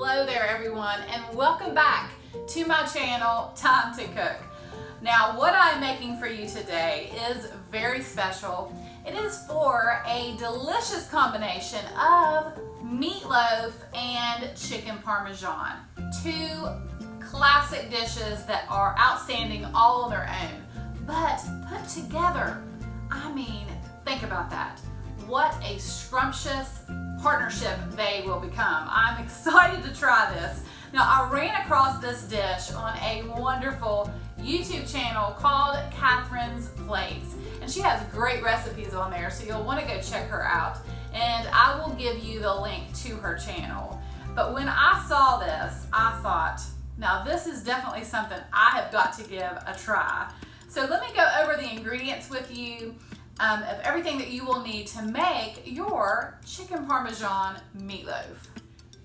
Hello there everyone, and welcome back to my channel, Time to Cook. Now what I'm making for you today is very special. It is for a delicious combination of meatloaf and chicken parmesan. Two classic dishes that are outstanding all on their own, but put together, I mean, think about that. What a scrumptious partnership they will become. I'm excited to try this. Now, I ran across this dish on a wonderful YouTube channel called Catherine's Plates, and she has great recipes on there, so you'll want to go check her out, and I will give you the link to her channel. But when I saw this, I thought, now this is definitely something I have got to give a try. So let me go over the ingredients with you of everything that you will need to make your chicken parmesan meatloaf.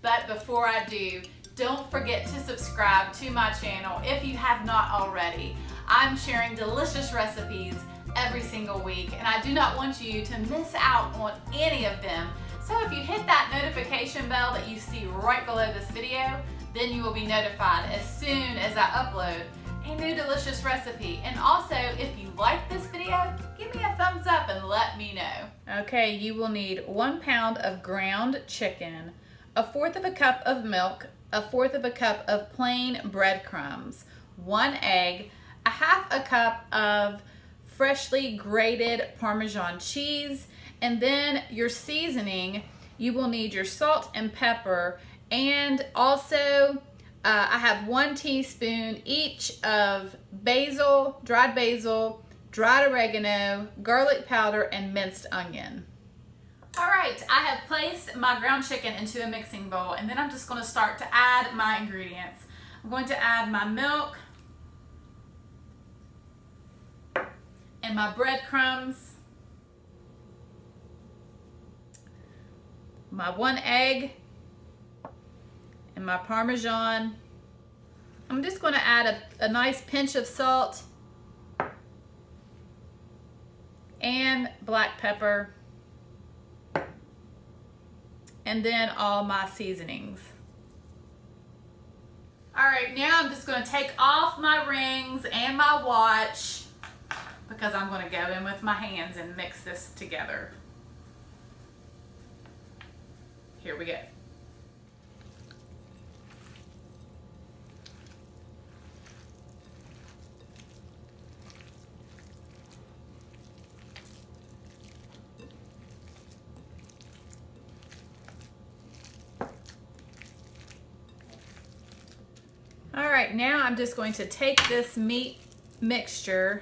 But before I do, don't forget to subscribe to my channel if you have not already. I'm sharing delicious recipes every single week, and I do not want you to miss out on any of them. So if you hit that notification bell that you see right below this video, then you will be notified as soon as I upload a new delicious recipe. And also, if you like this video, give me a thumbs up and let me know. Okay, you will need 1 pound of ground chicken, 1/4 cup of milk, 1/4 cup of plain breadcrumbs, 1 egg, 1/2 cup of freshly grated Parmesan cheese, and then your seasoning, you will need your salt and pepper, and also I have 1 teaspoon each of basil, dried oregano, garlic powder, and minced onion. All right, I have placed my ground chicken into a mixing bowl, and then I'm just going to start to add my ingredients. I'm going to add my milk and my breadcrumbs, my 1 egg, and my Parmesan. I'm just going to add a nice pinch of salt and black pepper, and then all my seasonings. All right, now I'm just going to take off my rings and my watch because I'm going to go in with my hands and mix this together. Here we go. All right, now I'm just going to take this meat mixture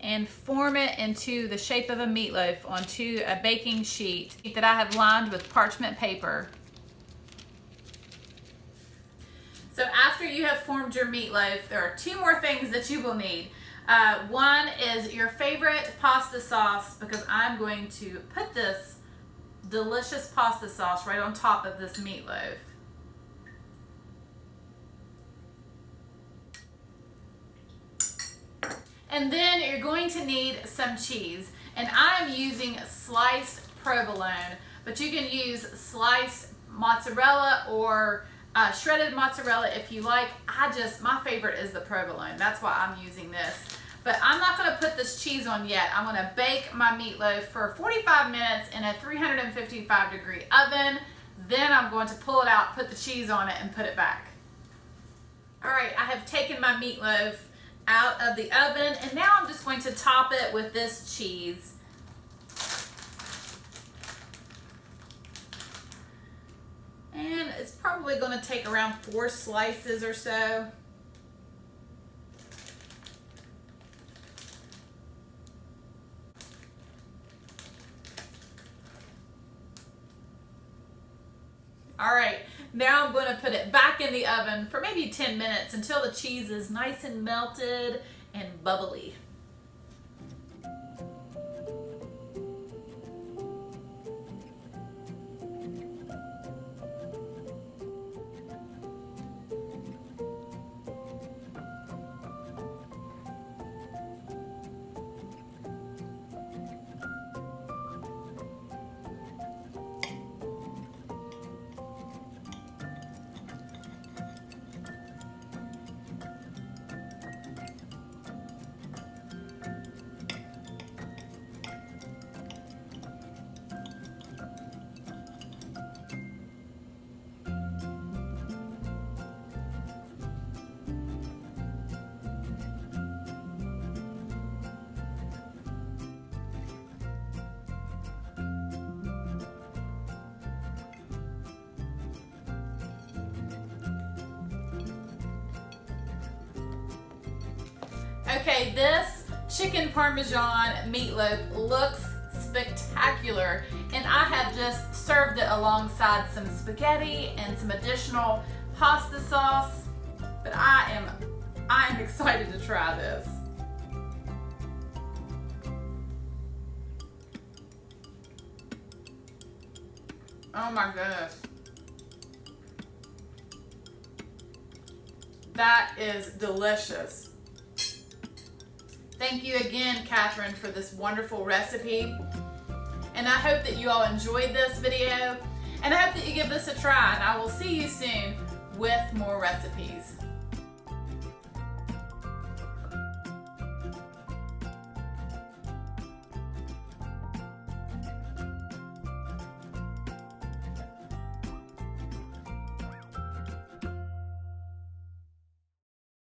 and form it into the shape of a meatloaf onto a baking sheet that I have lined with parchment paper. So after you have formed your meatloaf, there are 2 more things that you will need. One is your favorite pasta sauce, because I'm going to put this delicious pasta sauce right on top of this meatloaf. And then you're going to need some cheese, and I'm using sliced provolone, but you can use sliced mozzarella or shredded mozzarella if you like. My favorite is the provolone. That's why I'm using this. But I'm not going to put this cheese on yet. I'm going to bake my meatloaf for 45 minutes in a 355-degree oven. Then I'm going to pull it out, put the cheese on it, and put it back. All right, I have taken my meatloaf out of the oven, and now I'm just going to top it with this cheese. And it's probably going to take around 4 slices or so. All right, now I'm going to put it back in the oven for maybe 10 minutes until the cheese is nice and melted and bubbly. Okay, this chicken Parmesan meatloaf looks spectacular, and I have just served it alongside some spaghetti and some additional pasta sauce, but I am excited to try this. Oh my goodness. That is delicious. Thank you again, Catherine, for this wonderful recipe. And I hope that you all enjoyed this video. And I hope that you give this a try. And I will see you soon with more recipes.